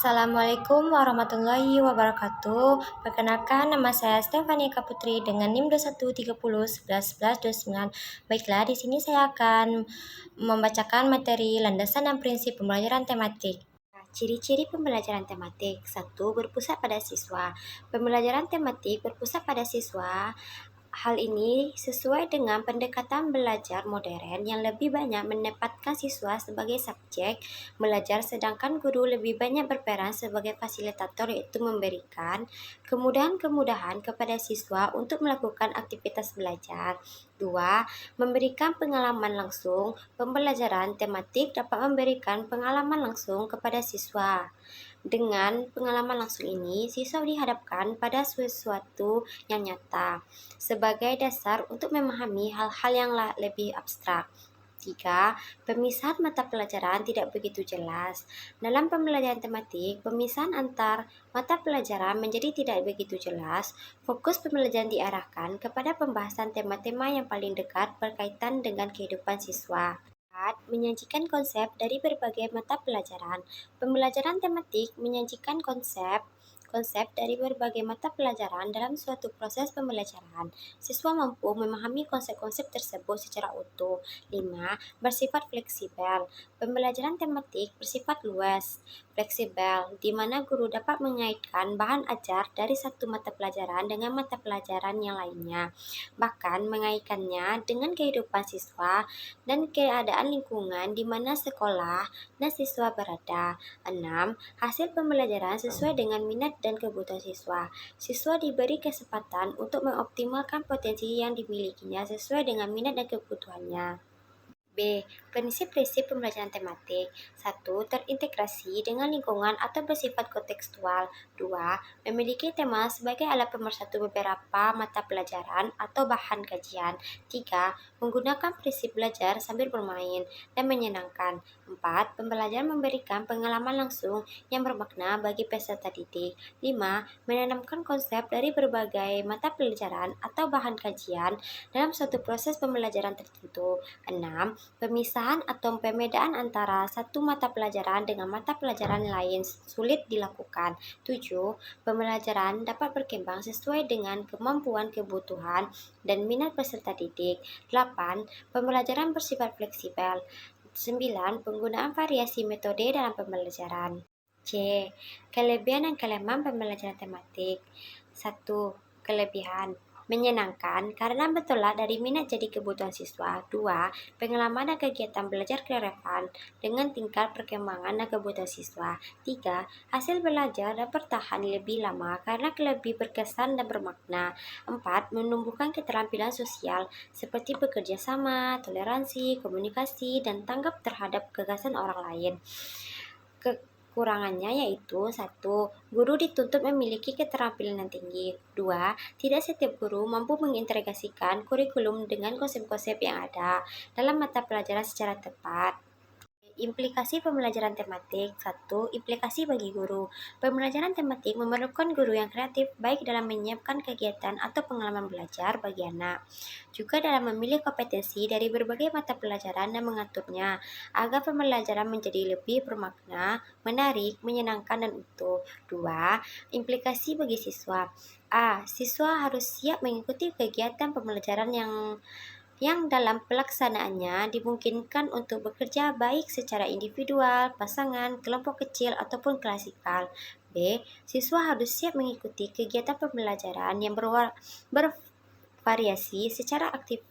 Assalamualaikum warahmatullahi wabarakatuh. Perkenalkan, nama saya Stefania Kaputri dengan NIM 2130111129. Baiklah, di sini saya akan membacakan materi landasan dan prinsip pembelajaran tematik. Ciri-ciri pembelajaran tematik. 1. Berpusat pada siswa. Pembelajaran tematik berpusat pada siswa. Hal ini sesuai dengan pendekatan belajar modern yang lebih banyak menempatkan siswa sebagai subjek belajar, sedangkan guru lebih banyak berperan sebagai fasilitator, yaitu memberikan kemudahan-kemudahan kepada siswa untuk melakukan aktivitas belajar. 2. Memberikan pengalaman langsung. Pembelajaran tematik dapat memberikan pengalaman langsung kepada siswa. Dengan pengalaman langsung ini, siswa dihadapkan pada sesuatu yang nyata sebagai dasar untuk memahami hal-hal yang lebih abstrak. 3. Pemisahan mata pelajaran tidak begitu jelas. Dalam pembelajaran tematik, pemisahan antar mata pelajaran menjadi tidak begitu jelas. Fokus pembelajaran diarahkan kepada pembahasan tema-tema yang paling dekat berkaitan dengan kehidupan siswa. 4. Menyajikan konsep dari berbagai mata pelajaran. Pembelajaran tematik menyajikan konsep dari berbagai mata pelajaran dalam suatu proses pembelajaran. Siswa mampu memahami konsep-konsep tersebut secara utuh. 5. Bersifat fleksibel. Pembelajaran tematik bersifat luas, fleksibel, di mana guru dapat mengaitkan bahan ajar dari satu mata pelajaran dengan mata pelajaran yang lainnya, bahkan mengaitkannya dengan kehidupan siswa dan keadaan lingkungan di mana sekolah dan siswa berada. 6. Hasil pembelajaran sesuai dengan minat dan kebutuhan siswa. Siswa diberi kesempatan untuk mengoptimalkan potensi yang dimilikinya sesuai dengan minat dan kebutuhannya. B. Prinsip-prinsip pembelajaran tematik. 1. Terintegrasi dengan lingkungan atau bersifat kontekstual. 2. Memiliki tema sebagai alat pemersatu beberapa mata pelajaran atau bahan kajian. 3. Menggunakan prinsip belajar sambil bermain dan menyenangkan. 4. Pembelajaran memberikan pengalaman langsung yang bermakna bagi peserta didik. 5. Menanamkan konsep dari berbagai mata pelajaran atau bahan kajian dalam suatu proses pembelajaran tertentu. 6. Pemisahan atau pembedaan antara satu mata pelajaran dengan mata pelajaran lain sulit dilakukan. 7. Pembelajaran dapat berkembang sesuai dengan kemampuan, kebutuhan, dan minat peserta didik. 8. Pembelajaran bersifat fleksibel. 9. Penggunaan variasi metode dalam pembelajaran. C. Kelebihan dan kelemahan pembelajaran tematik. 1. Kelebihan: menyenangkan karena bertolak dari minat jadi kebutuhan siswa. 2. Pengalaman dan kegiatan belajar relevan dengan tingkat perkembangan dan kebutuhan siswa. 3. Hasil belajar dan bertahan lebih lama karena lebih berkesan dan bermakna. 4. Menumbuhkan keterampilan sosial seperti bekerja sama, toleransi, komunikasi, dan tanggap terhadap gagasan orang lain. Kekurangannya yaitu: 1. Guru dituntut memiliki keterampilan yang tinggi. 2. Tidak setiap guru mampu mengintegrasikan kurikulum dengan konsep-konsep yang ada dalam mata pelajaran secara tepat. Implikasi pembelajaran tematik. 1. Implikasi bagi guru. Pembelajaran tematik memerlukan guru yang kreatif, baik dalam menyiapkan kegiatan atau pengalaman belajar bagi anak, juga dalam memilih kompetensi dari berbagai mata pelajaran dan mengaturnya, agar pembelajaran menjadi lebih bermakna, menarik, menyenangkan, dan utuh. 2. Implikasi bagi siswa. A. Siswa harus siap mengikuti kegiatan pembelajaran yang dalam pelaksanaannya dimungkinkan untuk bekerja baik secara individual, pasangan, kelompok kecil, ataupun klasikal. B. Siswa harus siap mengikuti kegiatan pembelajaran yang bervariasi secara aktif,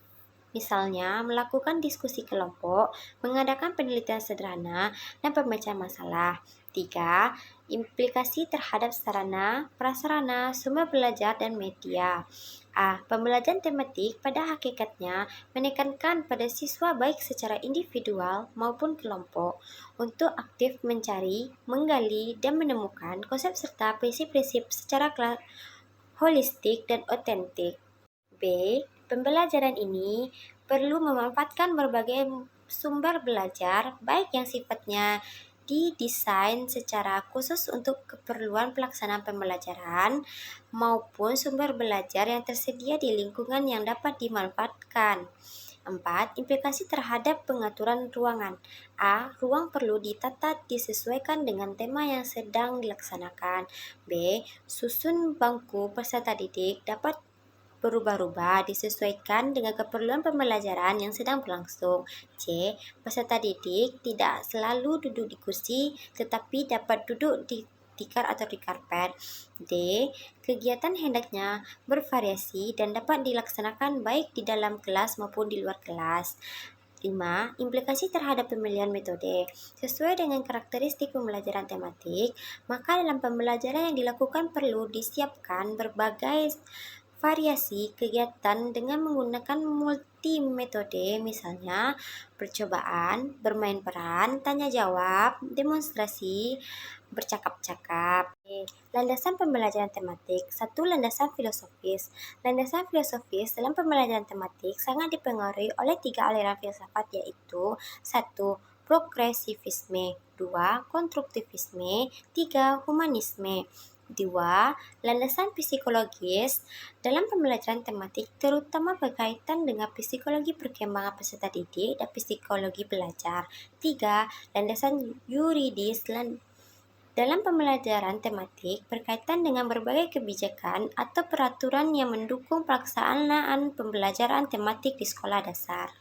misalnya melakukan diskusi kelompok, mengadakan penelitian sederhana, dan pemecahan masalah. 3. Implikasi terhadap sarana, prasarana, sumber belajar, dan media. A. Pembelajaran tematik pada hakikatnya menekankan pada siswa baik secara individual maupun kelompok untuk aktif mencari, menggali, dan menemukan konsep serta prinsip-prinsip secara holistik dan otentik. B. Pembelajaran ini perlu memanfaatkan berbagai sumber belajar, baik yang sifatnya didesain secara khusus untuk keperluan pelaksanaan pembelajaran, maupun sumber belajar yang tersedia di lingkungan yang dapat dimanfaatkan. 4. Implikasi terhadap pengaturan ruangan. A. Ruang perlu ditata disesuaikan dengan tema yang sedang dilaksanakan. B. Susun bangku peserta didik dapat berubah-ubah disesuaikan dengan keperluan pembelajaran yang sedang berlangsung. C. Peserta didik tidak selalu duduk di kursi, tetapi dapat duduk di tikar atau di karpet. D. Kegiatan hendaknya bervariasi dan dapat dilaksanakan baik di dalam kelas maupun di luar kelas. 5. Implikasi terhadap pemilihan metode. Sesuai dengan karakteristik pembelajaran tematik, maka dalam pembelajaran yang dilakukan perlu disiapkan berbagai variasi kegiatan dengan menggunakan multi metode, misalnya percobaan, bermain peran, tanya jawab, demonstrasi, bercakap-cakap. Landasan pembelajaran tematik. 1. Landasan filosofis. Landasan filosofis dalam pembelajaran tematik sangat dipengaruhi oleh 3 aliran filsafat, yaitu 1. Progresivisme, 2. Konstruktivisme, 3. Humanisme. 2. Landasan psikologis dalam pembelajaran tematik terutama berkaitan dengan psikologi perkembangan peserta didik dan psikologi belajar. 3. Landasan yuridis dalam pembelajaran tematik berkaitan dengan berbagai kebijakan atau peraturan yang mendukung pelaksanaan pembelajaran tematik di sekolah dasar.